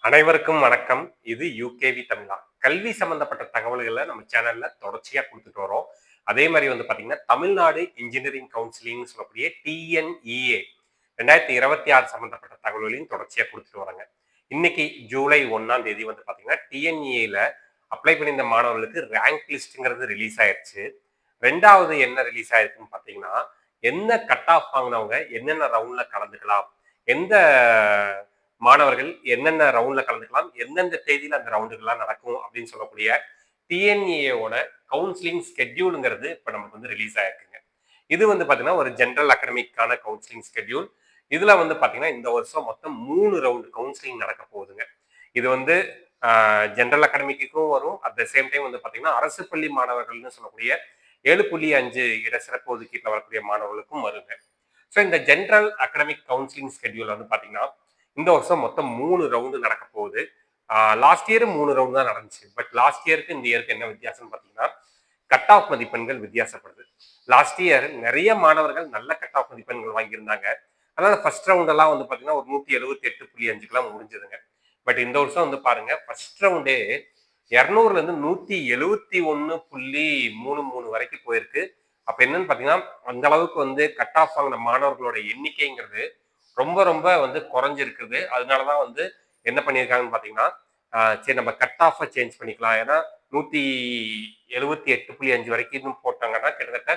அனைவருக்கும் வணக்கம். இது யூகேவி தமிழா. கல்வி சம்பந்தப்பட்ட தகவல்களை நம்ம சேனல்ல தொடர்ச்சியா குடுத்துட்டு வரோம். அதே மாரி வந்து பார்த்தீங்கன்னா, தமிழ்நாடு இன்ஜினியரிங் கவுன்சிலிங்ன்னு சொல்லக்கூடிய டிஎன்இஏ 2026 சம்பந்தப்பட்ட தகவல்களையும் தொடர்ச்சியா குடுத்துட்டு வரோங்க. இன்னைக்கு ஜூலை 1ஆம் தேதி வந்து பார்த்தீங்கன்னா, டிஎன்இஏல அப்ளை பண்ணியிருந்த மாணவர்களுக்கு ரேங்க் லிஸ்ட்ங்கிறது ரிலீஸ் ஆயிருச்சு. 2வது என்ன ரிலீஸ் ஆயிருக்குன்னு பார்த்தீங்கன்னா, என்ன கட் ஆஃப் வாங்குனவங்க என்னென்ன ரவுண்ட்ல கலந்துக்கலாம்? எந்த மாணவர்கள் என்னென்ன ரவுண்ட்ல கலந்துக்கலாம், எந்தெந்த தேதியில அந்த ரவுண்டுகள்லாம் நடக்கும் அப்படின்னு சொல்லக்கூடிய டிஎன்ஏஓட கவுன்சிலிங் ஸ்கெட்யூலுங்கிறது இப்ப நமக்கு வந்து ரிலீஸ் ஆயிருக்குங்க. இது வந்து பாத்தீங்கன்னா ஒரு ஜெனரல் அகாடமிக்கான கவுன்சிலிங் ஸ்கெட்யூல். இதுல வந்து பாத்தீங்கன்னா இந்த வருஷம் மொத்தம் 3 ரவுண்ட் கவுன்சிலிங் நடக்க போகுதுங்க. இது வந்து ஜெனரல் அகாடமிக்கும் வரும். அட் த சேம் டைம் வந்து பாத்தீங்கன்னா அரசு பள்ளி மாணவர்கள்னு சொல்லக்கூடிய 7.5 இட சிறப்பு ஒதுக்கீட்டுல வரக்கூடிய மாணவர்களுக்கும் வருங்க. ஸோ இந்த ஜென்ரல் அகாடமிக் கவுன்சிலிங் ஸ்கெட்யூல் வந்து பாத்தீங்கன்னா இந்த வருஷம் மொத்தம் 3 ரவுண்டு நடக்க போகுது. லாஸ்ட் இயர் 3 ரவுண்ட் தான் நடந்துச்சு. பட் லாஸ்ட் இயருக்கு இந்த இயருக்கு என்ன வித்தியாசம்னு பார்த்தீங்கன்னா, கட் ஆஃப் மதிப்பெண்கள் வித்தியாசப்படுது. லாஸ்ட் இயர் நிறைய மாணவர்கள் நல்ல கட் ஆஃப் மதிப்பெண்கள் வாங்கியிருந்தாங்க. அதனால ஃபர்ஸ்ட் ரவுண்ட் எல்லாம் வந்து பார்த்தீங்கன்னா, ஒரு 178.5க்குலாம் முடிஞ்சதுங்க. பட் இந்த வருஷம் வந்து பாருங்க, ஃபர்ஸ்ட் ரவுண்டே 200ல இருந்து 171.33 வரைக்கும் போயிருக்கு. அப்ப என்னன்னு பார்த்தீங்கன்னா, அந்த அளவுக்கு வந்து கட் ஆஃப் வாங்கின மாணவர்களோட எண்ணிக்கைங்கிறது ரொம்ப ரொம்ப வந்து குறைஞ்சிருக்குது. அதனாலதான் வந்து என்ன பண்ணியிருக்காங்கன்னு பார்த்தீங்கன்னா, சரி நம்ம கட் ஆஃப சேஞ்ச் பண்ணிக்கலாம். ஏன்னா 178.5 வரைக்கும் போட்டாங்கன்னா, கிட்டத்தட்ட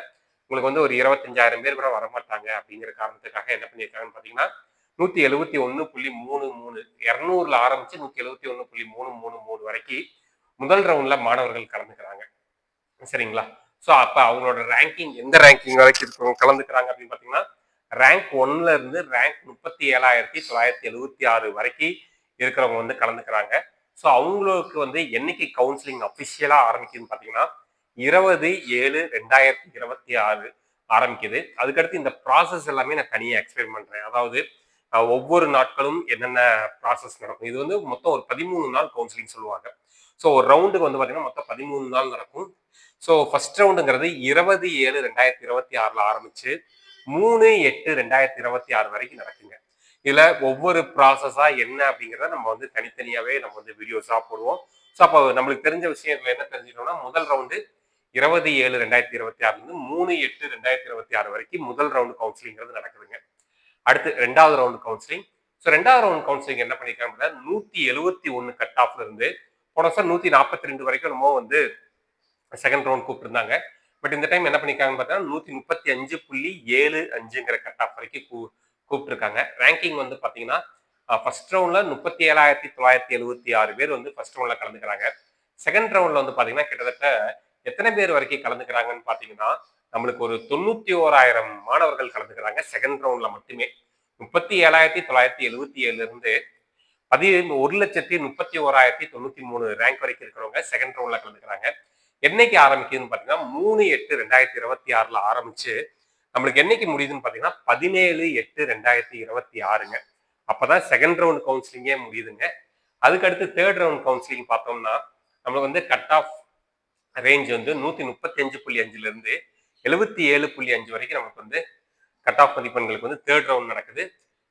உங்களுக்கு வந்து ஒரு 25,000 பேர் கூட வரமாட்டாங்க அப்படிங்கிற காரணத்துக்காக என்ன பண்ணியிருக்காங்கன்னு பார்த்தீங்கன்னா, 171.33 200ல ஆரம்பிச்சு 171.333 வரைக்கும் முதல் ரவுண்ட்ல மாணவர்கள் கலந்துக்கிறாங்க. சரிங்களா? ஸோ அப்ப அவங்களோட ரேங்கிங் எந்த ரேங்கிங் வரைக்கும் இருக்கவங்க கலந்துக்கிறாங்க அப்படின்னு பார்த்தீங்கன்னா, ரேங்க் 1ல இருந்து ரேங்க் 37,976 வரைக்கும் இருக்கிறவங்க வந்து கலந்துக்கிறாங்க. ஸோ அவங்களுக்கு வந்து என்னைக்கு கவுன்சிலிங் அஃபிஷியலா ஆரம்பிக்குதுன்னு பார்த்தீங்கன்னா, 20/7/2026 ஆரம்பிக்குது. அதுக்கடுத்து இந்த ப்ராசஸ் எல்லாமே நான் தனியா எக்ஸ்பிளைன் பண்றேன். அதாவது ஒவ்வொரு நாட்களும் என்னென்ன ப்ராசஸ் நடக்கும். இது வந்து மொத்தம் ஒரு 13 நாள் கவுன்சிலிங் சொல்லுவாங்க. ஸோ ஒரு ரவுண்டுக்கு வந்து பார்த்தீங்கன்னா மொத்தம் 13 நாள் நடக்கும். ஸோ ஃபர்ஸ்ட் ரவுண்டுங்கிறது 20/7/2026ல ஆரம்பிச்சு 3/8/2026 வரைக்கும் நடக்குங்க. இதுல ஒவ்வொரு ப்ராசஸா என்ன அப்படிங்கிறத நம்ம வந்து தனித்தனியாவே நம்ம வந்து வீடியோஸா போடுவோம். ஸோ அப்போ நம்மளுக்கு தெரிஞ்ச விஷயம் இதுல என்ன தெரிஞ்சுக்கணும்னா, முதல் ரவுண்டு 20/7/2026 இருந்து 3/8/2026 வரைக்கும் முதல் ரவுண்டு கவுன்சிலிங்கிறது நடக்குதுங்க. அடுத்து 2வது ரவுண்டு கவுன்சிலிங். ஸோ 2வது ரவுண்ட் கவுன்சிலிங் என்ன பண்ணிருக்காங்க, 171 கட் ஆஃப்ல இருந்து போன வருஷம் 142 வரைக்கும் நம்ம வந்து செகண்ட் ரவுண்ட் கூப்பிட்டுருந்தாங்க. பட் இந்த டைம் என்ன பண்ணிருக்காங்கன்னு பார்த்தா 135.75ங்கிற கட் ஆஃப் வரைக்கும் கூப்பிட்டுருக்காங்க. ரேங்கிங் வந்து பார்த்தீங்கன்னா, ஃபர்ஸ்ட் ரவுண்ட்ல 37,976 பேர் வந்து ஃபர்ஸ்ட் ரவுண்ட்ல கலந்துக்கிறாங்க. செகண்ட் ரவுண்ட்ல வந்து பார்த்தீங்கன்னா, கிட்டத்தட்ட எத்தனை பேர் வரைக்கும் கலந்துக்கிறாங்கன்னு பார்த்தீங்கன்னா, நம்மளுக்கு ஒரு 91,000 மாணவர்கள் கலந்துக்கிறாங்க செகண்ட் ரவுண்ட்ல மட்டுமே. 37,977 இருந்து 1,31,093 ரேங்க் வரைக்கும் இருக்கிறவங்க செகண்ட் ரவுண்ட்ல கலந்துக்கிறாங்க. என்னைக்கு ஆரம்பிக்குதுன்னு பாத்தீங்கன்னா 3/8/2026ல ஆரம்பிச்சு நம்மளுக்கு என்னைக்கு முடியுதுன்னு பாத்தீங்கன்னா 17/8/2026ங்க. அப்பதான் செகண்ட் ரவுண்ட் கவுன்சிலிங்கே முடியுதுங்க. அதுக்கு அடுத்து தேர்ட் ரவுண்ட் கவுன்சிலிங் பார்த்தோம்னா நம்மளுக்கு வந்து கட் ஆஃப் ரேஞ்ச் வந்து 135.5ல இருந்து 77.5 வரைக்கும் நமக்கு வந்து கட் ஆஃப் மதிப்பெண்களுக்கு வந்து தேர்ட் ரவுண்ட் நடக்குது.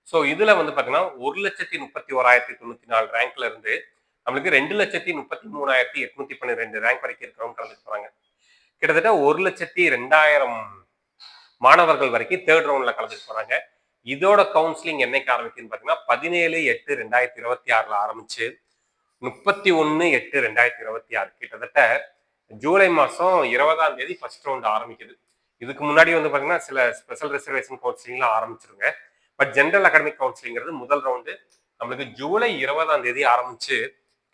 ஸோ இதுல வந்து பாத்தீங்கன்னா 1,31,194 ரேங்க்ல இருந்து நம்மளுக்கு 2,33,812 ரேங்க் வரைக்கும் இருக்கிறவங்க கலந்துட்டு போறாங்க. கிட்டத்தட்ட 1,02,000 மாணவர்கள் வரைக்கும் தேர்ட் ரவுண்ட்ல கலந்துட்டு போறாங்க. இதோட கவுன்சிலிங் என்னைக்கு ஆரம்பிக்குதுன்னு பாத்தீங்கன்னா 17/8/2026ல ஆரம்பிச்சு 31/8/2026 கிட்டத்தட்ட ஜூலை மாசம் 20ஆம் தேதி ஃபர்ஸ்ட் ரவுண்ட் ஆரம்பிக்குது. இதுக்கு முன்னாடி வந்து பாத்தீங்கன்னா சில ஸ்பெஷல் ரிசர்வேஷன் கவுன்சிலிங்லாம் ஆரம்பிச்சிருங்க. பட் ஜெனரல் அகாடமிக் கவுன்சிலிங்கிறது முதல் ரவுண்டு நம்மளுக்கு ஜூலை 20ஆம் தேதி ஆரம்பிச்சு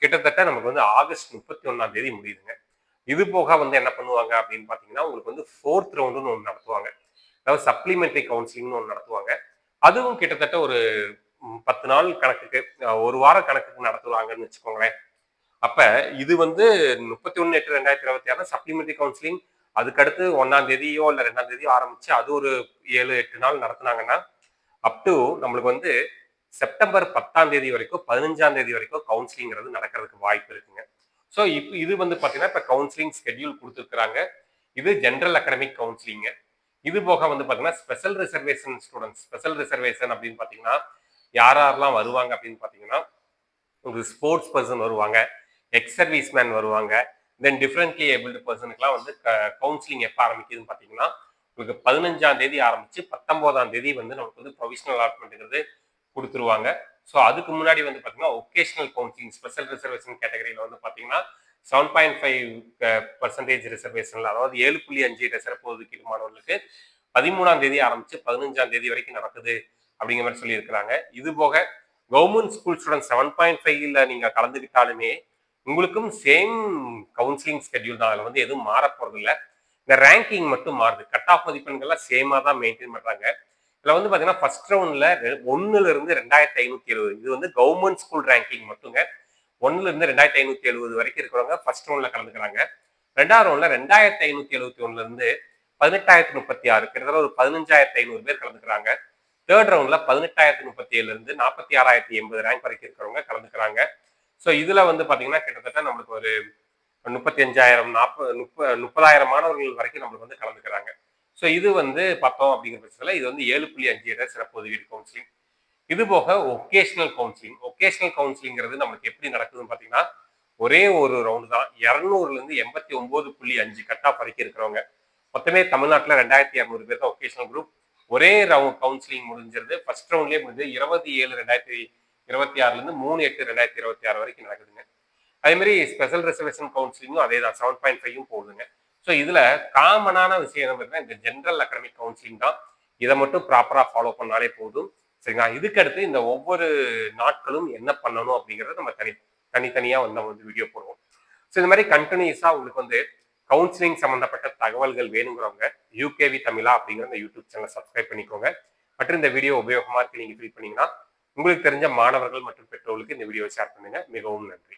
கிட்டத்தட்ட நமக்கு வந்து ஆகஸ்ட் 31ஆம் தேதி முடியுதுங்க. இது போக வந்து என்ன பண்ணுவாங்க அப்படின்னு பாத்தீங்கன்னா உங்களுக்கு வந்து ஃபோர்த் ரவுண்டுன்னு ஒன்று நடத்துவாங்க. அதாவது சப்ளிமெண்டரி கவுன்சிலிங்னு ஒன்று நடத்துவாங்க. அதுவும் கிட்டத்தட்ட ஒரு 10 நாள் கணக்குக்கு ஒரு வார கணக்குக்கு நடத்துவாங்கன்னு வச்சுக்கோங்களேன். அப்ப இது வந்து 31/8/2026 சப்ளிமெண்டரி கவுன்சிலிங் அதுக்கடுத்து 1ஆம் தேதியோ இல்ல 2ஆம் தேதியோ ஆரம்பிச்சு அது ஒரு 7-8 நாள் நடத்துனாங்கன்னா அப் டு நம்மளுக்கு வந்து செப்டம்பர் 10ஆம் தேதி வரைக்கும் 15ஆம் தேதி வரைக்கும் கவுன்சிலிங்கிறது நடக்கிறதுக்கு வாய்ப்பு இருக்குங்க. ஸோ இது வந்து பார்த்தீங்கன்னா இப்போ கவுன்சிலிங் ஸ்கெட்யூல் கொடுத்துருக்குறாங்க. இது ஜென்ரல் அகாடமிக் கவுன்சிலிங்க. இது போக வந்து பார்த்தீங்கன்னா special reservation students special reservation அப்படின்னு பார்த்தீங்கன்னா யாரெல்லாம் வருவாங்க அப்படின்னு பார்த்தீங்கன்னா உங்களுக்கு ஸ்போர்ட்ஸ் பர்சன் வருவாங்க, எக்ஸ் சர்வீஸ் மேன் வருவாங்க, தென் டிஃப்ரெண்ட்லி ஏபிள்டு பர்சனுக்குலாம் வந்து கவுன்சிலிங் எப்போ ஆரம்பிக்குதுன்னு பார்த்தீங்கன்னா உங்களுக்கு 15ஆம் தேதி ஆரம்பிச்சு 19ஆம் தேதி வந்து நமக்கு வந்து ப்ரொவிஷனல் அலாட்மெண்ட்டுங்கிறது கொடுத்துருவாங்க. ஸோ அதுக்கு முன்னாடி வந்து பார்த்தீங்கன்னா ஒகேஷனல் கவுன்சிலிங் ஸ்பெஷல் ரிசர்வேஷன் கேட்டகரியில் வந்து பார்த்தீங்கன்னா 7.5% ரிசர்வேஷன்ல அதாவது 7.5 சிறப்பு ஒதுக்கீடு மாணவர்களுக்கு 13ஆம் தேதி ஆரம்பிச்சு 15ஆம் தேதி வரைக்கும் நடக்குது அப்படிங்கிற மாதிரி சொல்லியிருக்கிறாங்க. இது போக கவர்மெண்ட் ஸ்கூல் ஸ்டூடெண்ட் 7.5ல நீங்க கலந்துக்கிட்டாலுமே உங்களுக்கும் சேம் கவுன்சிலிங் ஸ்கெட்யூல் தான். அதில் வந்து எதுவும் மாற போறது இல்லை. இந்த ரேங்கிங் மட்டும் மாறுது. கட் ஆஃப் மதிப்பெண்கள்லாம் சேமா தான் மெயின்டைன் பண்றாங்க. இதுல வந்து பாத்தீங்கன்னா ஃபர்ஸ்ட் ரவுண்ட்ல 1ல இருந்து 2570 இது வந்து கவர்மெண்ட் ஸ்கூல் ரேங்கிங் மட்டுங்க. 1ல இருந்து 2570 வரைக்கும் இருக்கிறவங்க ஃபர்ஸ்ட் ரவுண்ட்ல கலந்துக்கிறாங்க. ரெண்டாவது ரவுண்ட்ல 2571ல இருந்து 1836 கிட்டத்தட்ட ஒரு 15,500 பேர் கலந்துக்கிறாங்க. தேர்ட் ரவுண்ட்ல 18,037 இருந்து 46,080 ரேங்க் வரைக்கும் இருக்கிறவங்க கலந்துக்கிறாங்க. ஸோ இதுல வந்து பாத்தீங்கன்னா கிட்டத்தட்ட நம்மளுக்கு ஒரு 35,000 30,000 மாணவர்கள் வரைக்கும் நம்மளுக்கு வந்து கலந்துக்கிறாங்க. ஸோ இது வந்து பார்த்தோம் அப்படிங்கிற பட்சத்தில் இது வந்து 7.5 சிறப்பு ஒதுக்கீடு கவுன்சிலிங். இது போக ஒகேஷனல் கவுன்சிலிங். ஒகேஷனல் கவுன்சிலிங்கிறது நம்மளுக்கு எப்படி நடக்குதுன்னு பார்த்தீங்கன்னா ஒரே ஒரு ரவுண்டு தான். 200லேருந்து 89.5 கட் ஆஃப் வரைக்கும் இருக்கிறவங்க மொத்தமே தமிழ்நாட்டில் 2,200 பேர் தான் ஒகேஷனல் குரூப். ஒரே ரவுண்ட் கவுன்சிலிங் முடிஞ்சிருது. ஃபர்ஸ்ட் ரவுண்ட்லேயே முடிஞ்சு 27/2026லேருந்து 3/8/2026 வரைக்கும் நடக்குதுங்க. அதே மாதிரி ஸ்பெஷல் ரிசர்வேஷன் கவுன்சிலிங்கும் அதே தான் 7.5 போகுதுங்க. ஸோ இதுல காமனான விஷயம் என்ன பார்த்தீங்கன்னா இந்த ஜென்ரல் அகாடமிக் கவுன்சிலிங் தான். இதை மட்டும் ப்ராப்பரா ஃபாலோ பண்ணாலே போதும். சரிங்களா? இதுக்கு அடுத்து இந்த ஒவ்வொரு நாட்களும் என்ன பண்ணணும் அப்படிங்கறத நம்ம தனித்தனியா வந்து நம்ம வந்து வீடியோ போடுவோம். ஸோ இந்த மாதிரி கண்டினியூஸா உங்களுக்கு வந்து கவுன்சிலிங் சம்பந்தப்பட்ட தகவல்கள் வேணுங்கிறவங்க யூகேவி தமிழா அப்படிங்கிற இந்த யூடியூப் சேனலை சப்ஸ்கிரைப் பண்ணிக்கோங்க. மற்றும் இந்த வீடியோ உபயோகமா இருக்கு நீங்க ஃபீல் பண்ணீங்கன்னா உங்களுக்கு தெரிஞ்ச மாணவர்கள் மற்றும் பெற்றோர்களுக்கு இந்த வீடியோவை ஷேர் பண்ணுங்க. மிகவும் நன்றி.